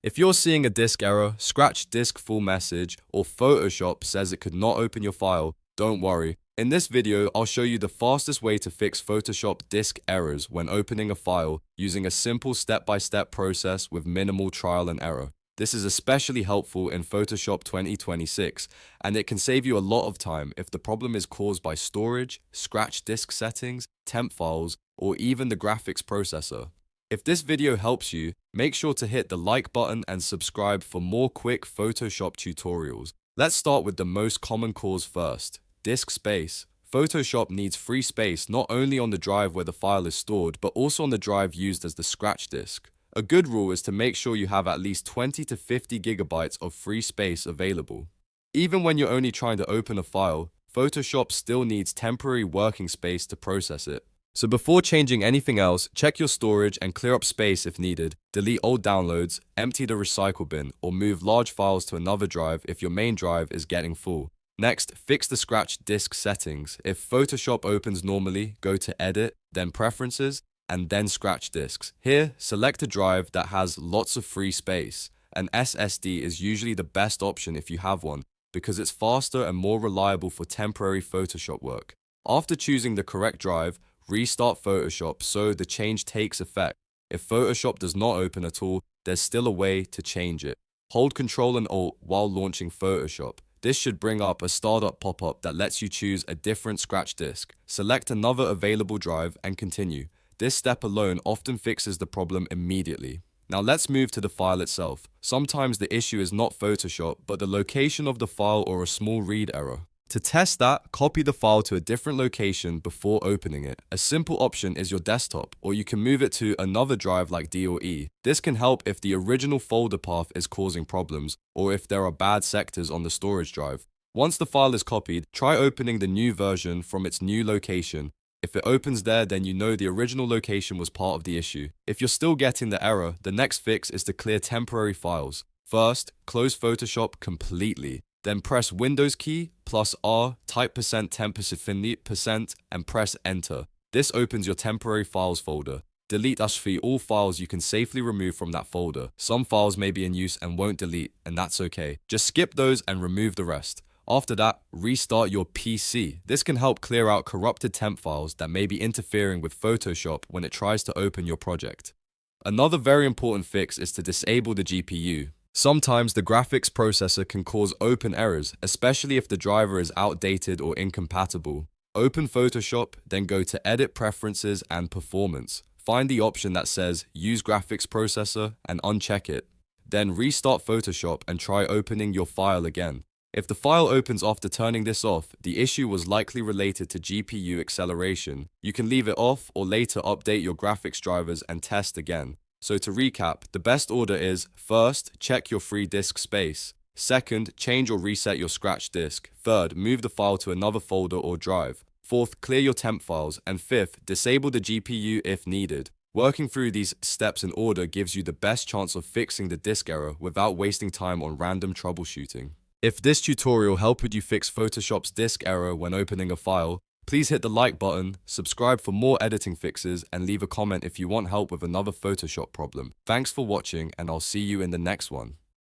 If you're seeing a disk error, scratch disk full message, or Photoshop says it could not open your file, don't worry. In this video, I'll show you the fastest way to fix Photoshop disk errors when opening a file using a simple step-by-step process with minimal trial and error. This is especially helpful in Photoshop 2026, and it can save you a lot of time if the problem is caused by storage, scratch disk settings, temp files, or even the graphics processor. If this video helps you, make sure to hit the like button and subscribe for more quick Photoshop tutorials. Let's start with the most common cause first, disk space. Photoshop needs free space not only on the drive where the file is stored, but also on the drive used as the scratch disk. A good rule is to make sure you have at least 20 to 50 gigabytes of free space available. Even when you're only trying to open a file, Photoshop still needs temporary working space to process it. So before changing anything else, check your storage and clear up space if needed. Delete old downloads, empty the recycle bin, or move large files to another drive if your main drive is getting full. Next, fix the scratch disk settings. If Photoshop opens normally, go to Edit, then Preferences, and then Scratch Disks. Here, select a drive that has lots of free space. An SSD is usually the best option if you have one, because it's faster and more reliable for temporary Photoshop work. After choosing the correct drive, restart Photoshop so the change takes effect. If Photoshop does not open at all, there's still a way to change it. Hold Ctrl and Alt while launching Photoshop. This should bring up a startup pop-up that lets you choose a different scratch disk. Select another available drive and continue. This step alone often fixes the problem immediately. Now let's move to the file itself. Sometimes the issue is not Photoshop, but the location of the file or a small read error. To test that, copy the file to a different location before opening it. A simple option is your desktop, or you can move it to another drive like D or E. This can help if the original folder path is causing problems, or if there are bad sectors on the storage drive. Once the file is copied, try opening the new version from its new location. If it opens there, then you know the original location was part of the issue. If you're still getting the error, the next fix is to clear temporary files. First, close Photoshop completely. Then press Windows key plus R, type %temp% and press Enter. This opens your temporary files folder. Delete all files you can safely remove from that folder. Some files may be in use and won't delete, and that's okay. Just skip those and remove the rest. After that, restart your PC. This can help clear out corrupted temp files that may be interfering with Photoshop when it tries to open your project. Another very important fix is to disable the GPU. Sometimes the graphics processor can cause open errors, especially if the driver is outdated or incompatible. Open Photoshop, then go to Edit Preferences and Performance. Find the option that says Use Graphics Processor and uncheck it. Then restart Photoshop and try opening your file again. If the file opens after turning this off, the issue was likely related to GPU acceleration. You can leave it off or later update your graphics drivers and test again. So to recap, the best order is, first, check your free disk space. Second, change or reset your scratch disk. Third, move the file to another folder or drive. Fourth, clear your temp files. And fifth, disable the GPU if needed. Working through these steps in order gives you the best chance of fixing the disk error without wasting time on random troubleshooting. If this tutorial helped you fix Photoshop's disk error when opening a file, please hit the like button, subscribe for more editing fixes, and leave a comment if you want help with another Photoshop problem. Thanks for watching, and I'll see you in the next one.